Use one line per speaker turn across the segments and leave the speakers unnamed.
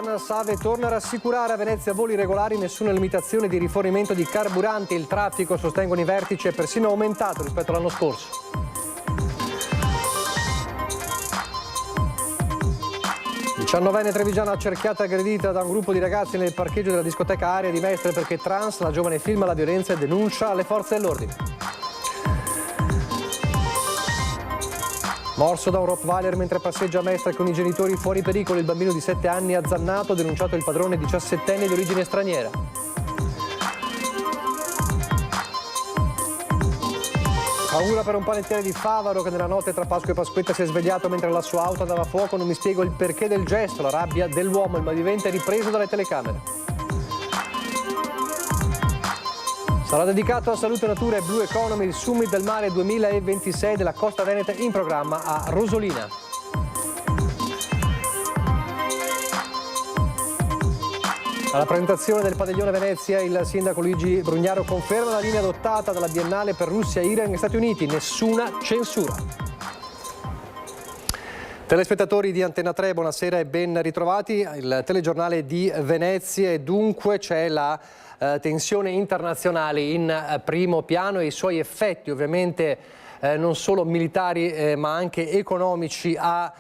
Milan, Save torna a rassicurare a Venezia voli regolari, nessuna limitazione di rifornimento di carburanti. Il traffico, sostengono i vertici, è persino aumentato rispetto all'anno scorso. Diciannovenne trevigiana accerchiata e aggredita da un gruppo di ragazzi nel parcheggio della discoteca Aria di Mestre perché trans. La giovane filma la violenza e denuncia le forze dell'ordine. Morso da un Rottweiler mentre passeggia a Mestre con i genitori, fuori pericolo il bambino di 7 anni azzannato, denunciato il padrone 17enne di origine straniera. Paura per un panettiere di Favaro che nella notte tra Pasqua e Pasquetta si è svegliato mentre la sua auto andava a fuoco. Non mi spiego il perché del gesto, la rabbia dell'uomo, il malvivente è ripreso dalle telecamere. Sarà dedicato a Salute Natura e Blue Economy il Summit del Mare 2026 della Costa Veneta, in programma a Rosolina. Alla presentazione del padiglione Venezia il sindaco Luigi Brugnaro conferma la linea adottata dalla Biennale per Russia, Iran e Stati Uniti, nessuna censura. Telespettatori di Antenna 3, buonasera e ben ritrovati. Il telegiornale di Venezia e dunque c'è la tensione internazionale in primo piano e i suoi effetti ovviamente non solo militari ma anche economici a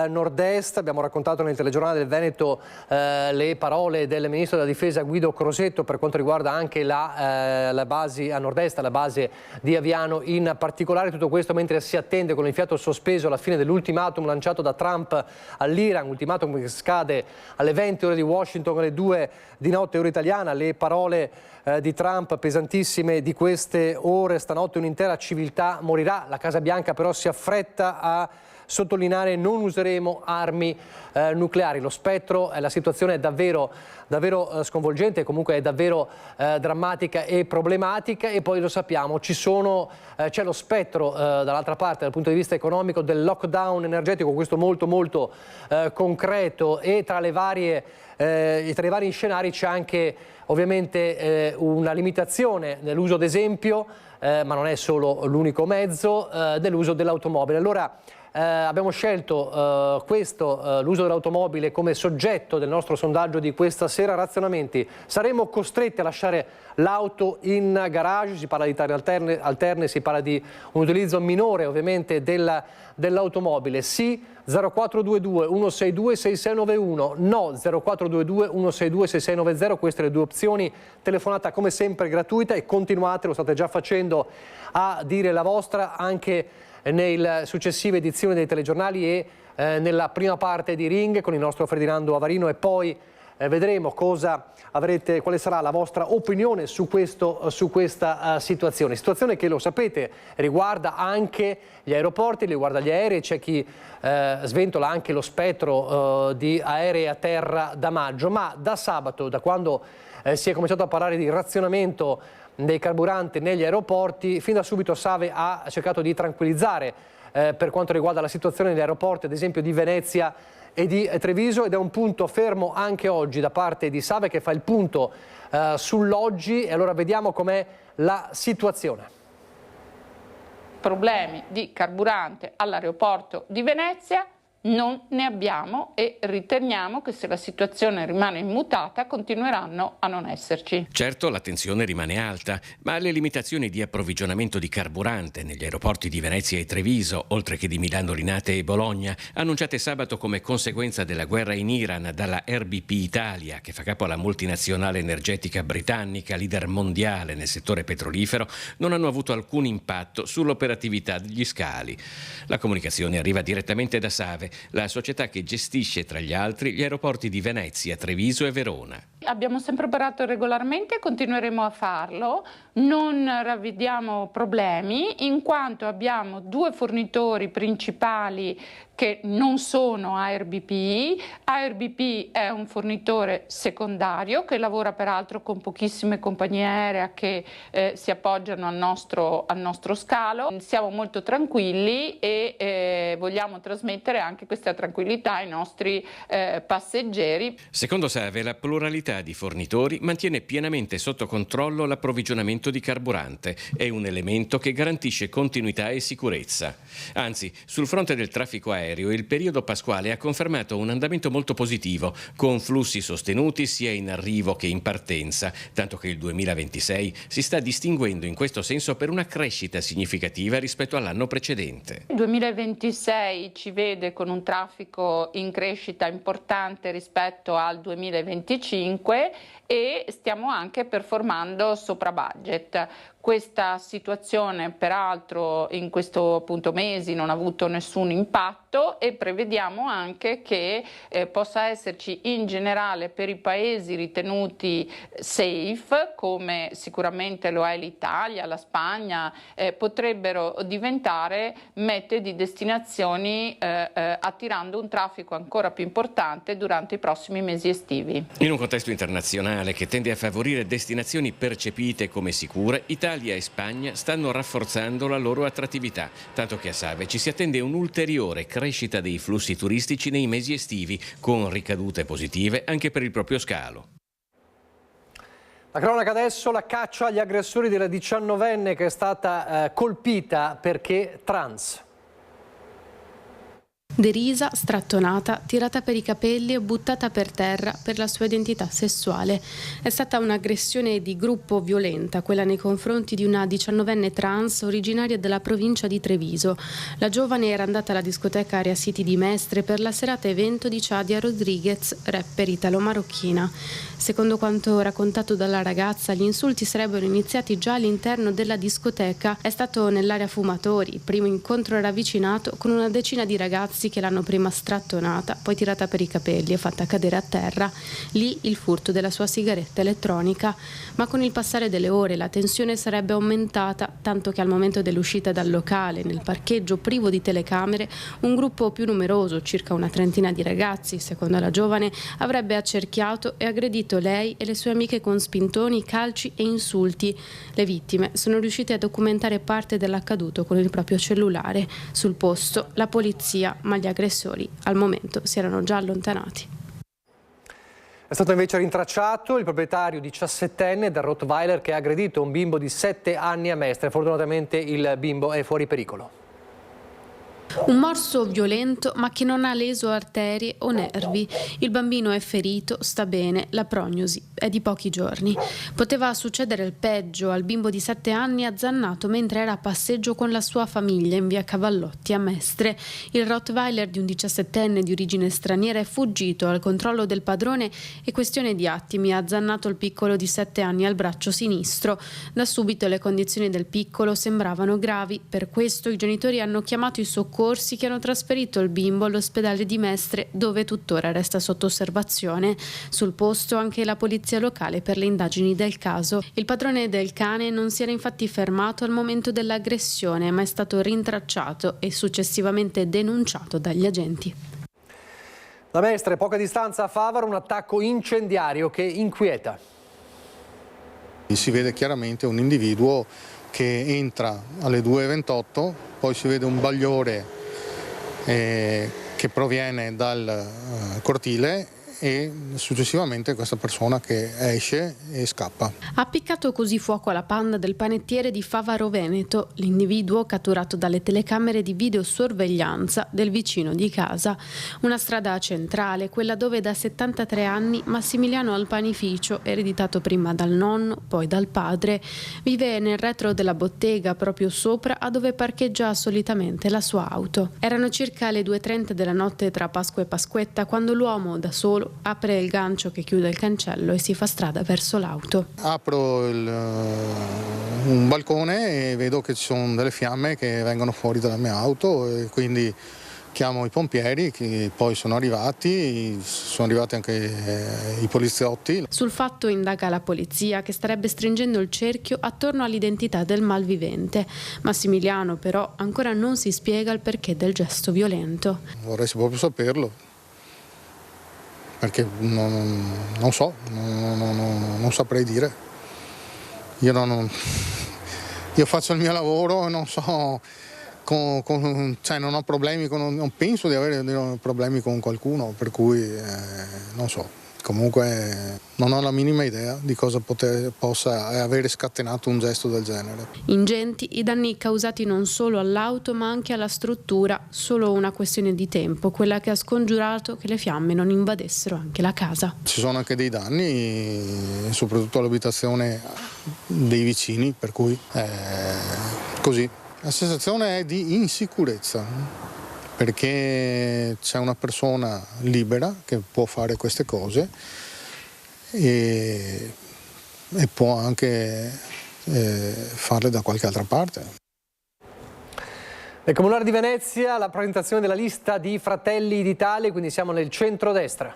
nord-est. Abbiamo raccontato nel telegiornale del Veneto le parole del ministro della difesa Guido Crosetto per quanto riguarda anche la base a nord-est, la base di Aviano in particolare. Tutto questo mentre si attende con il fiato sospeso la fine dell'ultimatum lanciato da Trump all'Iran, ultimatum che scade alle 20 ore di Washington, alle 2 di notte ora italiana. Le parole di Trump pesantissime di queste ore: stanotte un'intera civiltà morirà. La Casa Bianca però si affretta a sottolineare: non useremo armi nucleari. Lo spettro, la situazione è davvero sconvolgente, comunque è davvero drammatica e problematica. E poi lo sappiamo, c'è lo spettro dall'altra parte dal punto di vista economico del lockdown energetico, questo molto concreto, e tra i vari scenari c'è anche ovviamente una limitazione nell'uso, ad esempio, ma non è solo l'unico mezzo, dell'uso dell'automobile. Allora abbiamo scelto l'uso dell'automobile come soggetto del nostro sondaggio di questa sera. Razionamenti: saremo costretti a lasciare l'auto in garage? Si parla di tappe alterne, si parla di un utilizzo minore ovviamente dell'automobile. Sì 0422 162 6691, no 0422 162 6690, queste le due opzioni. Telefonata come sempre gratuita e continuate, lo state già facendo, a dire la vostra anche nelle successive edizioni dei telegiornali e nella prima parte di Ring con il nostro Ferdinando Avarino, e poi vedremo quale sarà la vostra opinione su questa situazione che, lo sapete, riguarda anche gli aeroporti, riguarda gli aerei. C'è chi sventola anche lo spettro di aerei a terra da maggio, ma da sabato, da quando si è cominciato a parlare di razionamento dei carburanti negli aeroporti, fin da subito Save ha cercato di tranquillizzare per quanto riguarda la situazione negli aeroporti, ad esempio di Venezia e di Treviso, ed è un punto fermo anche oggi da parte di Save che fa il punto sull'oggi. E allora vediamo com'è la situazione.
Problemi di carburante all'aeroporto di Venezia non ne abbiamo e riteniamo che se la situazione rimane immutata continueranno a non esserci.
Certo, la tensione rimane alta, ma le limitazioni di approvvigionamento di carburante negli aeroporti di Venezia e Treviso, oltre che di Milano Linate e Bologna, annunciate sabato come conseguenza della guerra in Iran dalla RBP Italia, che fa capo alla multinazionale energetica britannica, leader mondiale nel settore petrolifero, non hanno avuto alcun impatto sull'operatività degli scali. La comunicazione arriva direttamente da Save, la società che gestisce tra gli altri gli aeroporti di Venezia, Treviso e Verona.
Abbiamo sempre operato regolarmente e continueremo a farlo, non ravvediamo problemi in quanto abbiamo due fornitori principali che non sono ARBP. ARBP è un fornitore secondario che lavora peraltro con pochissime compagnie aeree che si appoggiano al nostro scalo. Siamo molto tranquilli e vogliamo trasmettere anche questa tranquillità ai nostri passeggeri.
Secondo Save, la pluralità società di fornitori mantiene pienamente sotto controllo l'approvvigionamento di carburante. È un elemento che garantisce continuità e sicurezza. Anzi, sul fronte del traffico aereo, il periodo pasquale ha confermato un andamento molto positivo, con flussi sostenuti sia in arrivo che in partenza, tanto che il 2026 si sta distinguendo in questo senso per una crescita significativa rispetto all'anno precedente.
Il 2026 ci vede con un traffico in crescita importante rispetto al 2025 e stiamo anche performando sopra budget. Questa situazione peraltro in questo appunto mesi non ha avuto nessun impatto e prevediamo anche che possa esserci in generale per i paesi ritenuti safe, come sicuramente lo è l'Italia, la Spagna, potrebbero diventare mete di destinazioni attirando un traffico ancora più importante durante i prossimi mesi estivi.
In un contesto internazionale che tende a favorire destinazioni percepite come sicure, Italia e Spagna stanno rafforzando la loro attrattività, tanto che a Save ci si attende un'ulteriore crescita dei flussi turistici nei mesi estivi, con ricadute positive anche per il proprio scalo.
La cronaca adesso, la caccia agli aggressori della 19enne che è stata colpita perché trans.
Derisa, strattonata, tirata per i capelli e buttata per terra per la sua identità sessuale. È stata un'aggressione di gruppo violenta, quella nei confronti di una 19enne trans originaria della provincia di Treviso. La giovane era andata alla discoteca Area City di Mestre per la serata evento di Chadia Rodriguez, rapper italo-marocchina. Secondo quanto raccontato dalla ragazza, gli insulti sarebbero iniziati già all'interno della discoteca. È stato nell'area fumatori. Il primo incontro ravvicinato con una decina di ragazzi che l'hanno prima strattonata, poi tirata per i capelli e fatta cadere a terra. Lì il furto della sua sigaretta elettronica. Ma con il passare delle ore la tensione sarebbe aumentata, tanto che al momento dell'uscita dal locale, nel parcheggio privo di telecamere, un gruppo più numeroso, circa una trentina di ragazzi, secondo la giovane, avrebbe accerchiato e aggredito lei e le sue amiche con spintoni, calci e insulti. Le vittime sono riuscite a documentare parte dell'accaduto con il proprio cellulare. Sul posto la polizia, ma gli aggressori al momento si erano già allontanati.
È stato invece rintracciato il proprietario 17enne del Rottweiler che ha aggredito un bimbo di 7 anni a Mestre. Fortunatamente il bimbo è fuori pericolo.
Un morso violento ma che non ha leso arterie o nervi. Il bambino è ferito, sta bene, la prognosi è di pochi giorni. Poteva succedere il peggio al bimbo di 7 anni azzannato mentre era a passeggio con la sua famiglia in via Cavallotti a Mestre. Il Rottweiler di un 17enne di origine straniera è fuggito al controllo del padrone e questione di attimi ha azzannato il piccolo di 7 anni al braccio sinistro. Da subito le condizioni del piccolo sembravano gravi, per questo i genitori hanno chiamato i soccorsi che hanno trasferito il bimbo all'ospedale di Mestre, dove tuttora resta sotto osservazione. Sul posto anche la polizia locale per le indagini del caso. Il padrone del cane non si era infatti fermato al momento dell'aggressione, ma è stato rintracciato e successivamente denunciato dagli agenti.
Da Mestre, poca distanza a Favaro, un attacco incendiario che inquieta.
Si vede chiaramente un individuo che entra alle 2:28, poi si vede un bagliore che proviene dal cortile e successivamente questa persona che esce e scappa.
Ha appiccato così fuoco alla Panda del panettiere di Favaro Veneto, l'individuo catturato dalle telecamere di videosorveglianza del vicino di casa. Una strada centrale, quella dove da 73 anni Massimiliano Alpanificio, ereditato prima dal nonno, poi dal padre, vive nel retro della bottega proprio sopra a dove parcheggia solitamente la sua auto. Erano circa le 2:30 della notte tra Pasqua e Pasquetta quando l'uomo da solo apre il gancio che chiude il cancello e si fa strada verso l'auto.
Apro un balcone e vedo che ci sono delle fiamme che vengono fuori dalla mia auto e quindi chiamo i pompieri che poi sono arrivati anche i poliziotti.
Sul fatto indaga la polizia che starebbe stringendo il cerchio attorno all'identità del malvivente. Massimiliano però ancora non si spiega il perché del gesto violento.
Vorrei proprio saperlo. Perché non so, non saprei dire. Io faccio il mio lavoro e non so, cioè non ho problemi, non penso di avere problemi con qualcuno, per cui non so. Comunque non ho la minima idea di cosa possa avere scatenato un gesto del genere.
Ingenti i danni causati non solo all'auto ma anche alla struttura, solo una questione di tempo, quella che ha scongiurato che le fiamme non invadessero anche la casa.
Ci sono anche dei danni, soprattutto all'abitazione dei vicini, per cui così. La sensazione è di insicurezza, perché c'è una persona libera che può fare queste cose e può anche farle da qualche altra parte.
Nel Comunale di Venezia la presentazione della lista di Fratelli d'Italia, quindi siamo nel centrodestra.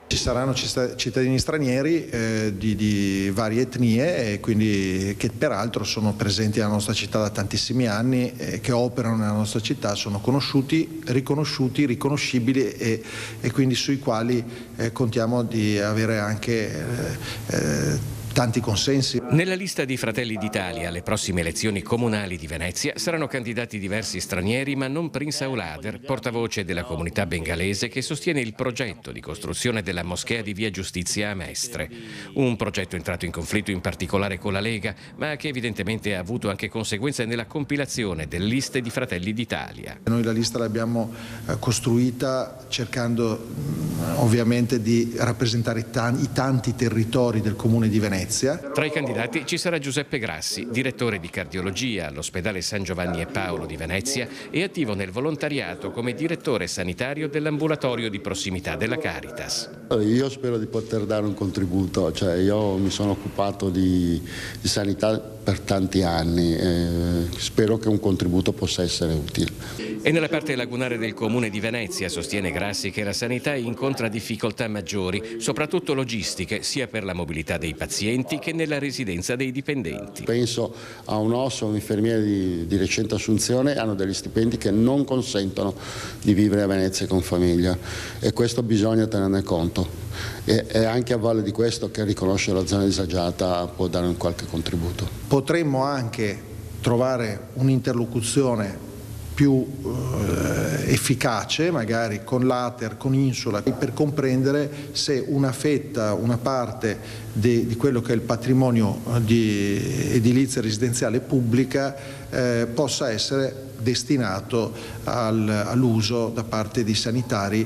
Ci saranno cittadini stranieri di varie etnie, e quindi che peraltro sono presenti nella nostra città da tantissimi anni, che operano nella nostra città, sono conosciuti, riconosciuti, riconoscibili e quindi sui quali contiamo di avere anche tanti consensi.
Nella lista di Fratelli d'Italia alle prossime elezioni comunali di Venezia saranno candidati diversi stranieri, ma non Prince Aulader, portavoce della comunità bengalese che sostiene il progetto di costruzione della moschea di Via Giustizia a Mestre. Un progetto entrato in conflitto in particolare con la Lega, ma che evidentemente ha avuto anche conseguenze nella compilazione delle liste di Fratelli d'Italia.
Noi la lista l'abbiamo costruita cercando ovviamente di rappresentare i tanti territori del comune di Venezia.
Tra i candidati ci sarà Giuseppe Grassi, direttore di cardiologia all'ospedale San Giovanni e Paolo di Venezia e attivo nel volontariato come direttore sanitario dell'ambulatorio di prossimità della Caritas.
Io spero di poter dare un contributo, io mi sono occupato di sanità per tanti anni e spero che un contributo possa essere utile.
E nella parte lagunare del comune di Venezia sostiene Grassi che la sanità incontra difficoltà maggiori, soprattutto logistiche, sia per la mobilità dei pazienti che nella residenza dei dipendenti.
Penso a un osso, un infermiere di recente assunzione, hanno degli stipendi che non consentono di vivere a Venezia con famiglia e questo bisogna tenerne conto. E anche a valle di questo che riconoscere la zona disagiata può dare un qualche contributo.
Potremmo anche trovare un'interlocuzione più efficace, magari con l'Ater, con Insula, per comprendere se una fetta, una parte di quello che è il patrimonio di edilizia residenziale pubblica possa essere destinato all'uso da parte di sanitari.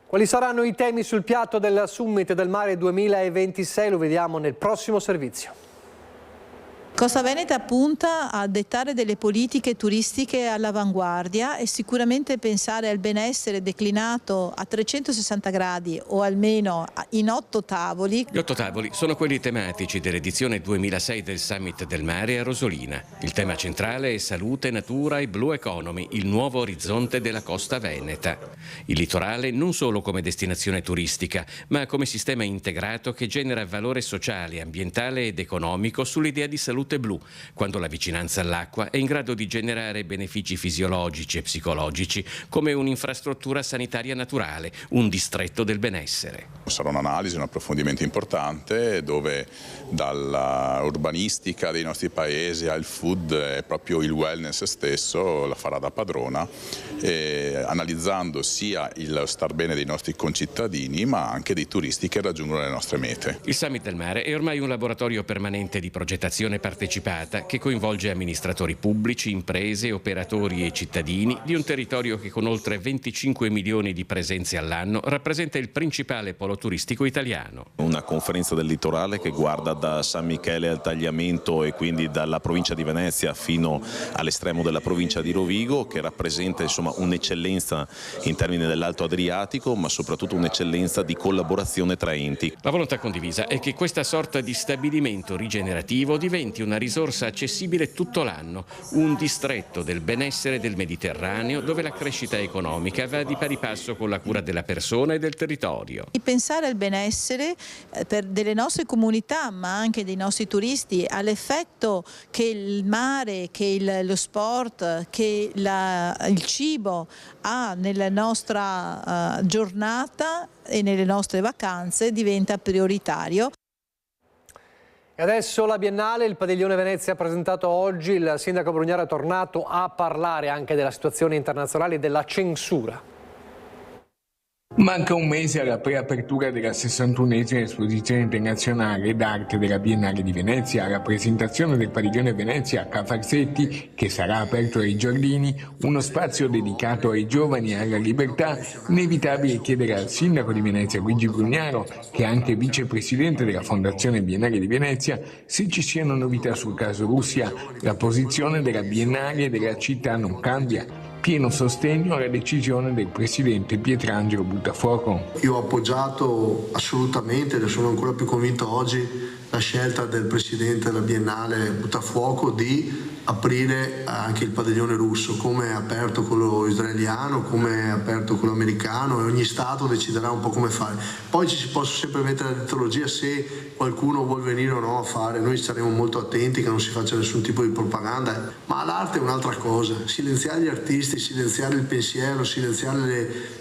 Quali saranno i temi sul piatto del Summit del Mare 2026? Lo vediamo nel prossimo servizio.
Costa Veneta punta a dettare delle politiche turistiche all'avanguardia e sicuramente pensare al benessere declinato a 360 gradi o almeno in 8 tavoli.
Gli 8 tavoli sono quelli tematici dell'edizione 2006 del Summit del Mare a Rosolina. Il tema centrale è salute, natura e blue economy, il nuovo orizzonte della costa veneta. Il litorale non solo come destinazione turistica, ma come sistema integrato che genera valore sociale, ambientale ed economico sull'idea di salute blu, quando la vicinanza all'acqua è in grado di generare benefici fisiologici e psicologici come un'infrastruttura sanitaria naturale, un distretto del benessere.
Sarà un'analisi, un approfondimento importante dove dalla urbanistica dei nostri paesi al food e proprio il wellness stesso la farà da padrona, analizzando sia il star bene dei nostri concittadini ma anche dei turisti che raggiungono le nostre mete.
Il Summit del Mare è ormai un laboratorio permanente di progettazione partecipata che coinvolge amministratori pubblici, imprese, operatori e cittadini di un territorio che con oltre 25 milioni di presenze all'anno rappresenta il principale polo turistico italiano.
Una conferenza del litorale che guarda da San Michele al Tagliamento e quindi dalla provincia di Venezia fino all'estremo della provincia di Rovigo, che rappresenta un'eccellenza in termini dell'Alto Adriatico ma soprattutto un'eccellenza di collaborazione tra enti.
La volontà condivisa è che questa sorta di stabilimento rigenerativo diventi una risorsa accessibile tutto l'anno, un distretto del benessere del Mediterraneo dove la crescita economica va di pari passo con la cura della persona e del territorio.
Pensare al benessere delle nostre comunità ma anche dei nostri turisti, all'effetto che il mare, che lo sport, che il cibo ha nella nostra giornata e nelle nostre vacanze diventa prioritario.
E adesso la Biennale, il Padiglione Venezia ha presentato oggi, il sindaco Brugnaro è tornato a parlare anche della situazione internazionale e della censura.
Manca un mese alla preapertura della 61esima esposizione internazionale d'arte della Biennale di Venezia. Alla presentazione del padiglione Venezia a Ca' Farsetti, che sarà aperto ai giardini, uno spazio dedicato ai giovani e alla libertà, inevitabile chiedere al sindaco di Venezia Luigi Brugnaro, che è anche vicepresidente della Fondazione Biennale di Venezia, se ci siano novità sul caso Russia. La posizione della Biennale e della città non cambia. Pieno sostegno alla decisione del presidente Pietrangelo Buttafuoco.
Io ho appoggiato assolutamente, ne sono ancora più convinto oggi, la scelta del presidente della Biennale Buttafuoco di aprire anche il padiglione russo, come è aperto quello israeliano, come è aperto quello americano, e ogni Stato deciderà un po' come fare. Poi ci si può sempre mettere la dietrologia se qualcuno vuol venire o no a fare, noi staremo molto attenti che non si faccia nessun tipo di propaganda, ma l'arte è un'altra cosa, silenziare gli artisti, silenziare il pensiero, silenziare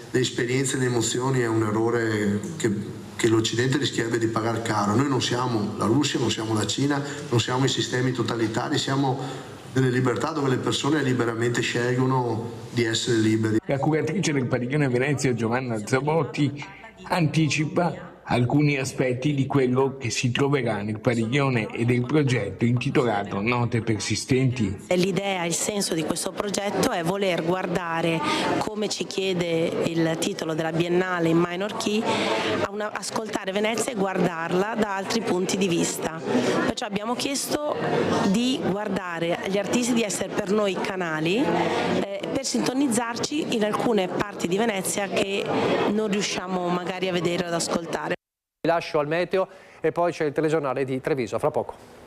le esperienze e le emozioni è un errore che l'Occidente rischierebbe di pagare caro. Noi non siamo la Russia, non siamo la Cina, non siamo i sistemi totalitari, siamo delle libertà dove le persone liberamente scelgono di essere liberi.
La curatrice del padiglione Venezia, Giovanna Zavotti, anticipa alcuni aspetti di quello che si troverà nel padiglione e del progetto intitolato Note persistenti.
L'idea, il senso di questo progetto è voler guardare, come ci chiede il titolo della Biennale in minor key, ascoltare Venezia e guardarla da altri punti di vista. Perciò abbiamo chiesto di guardare agli artisti, di essere per noi canali per sintonizzarci in alcune parti di Venezia che non riusciamo magari a vedere o ad ascoltare.
Vi lascio al meteo e poi c'è il telegiornale di Treviso, fra poco.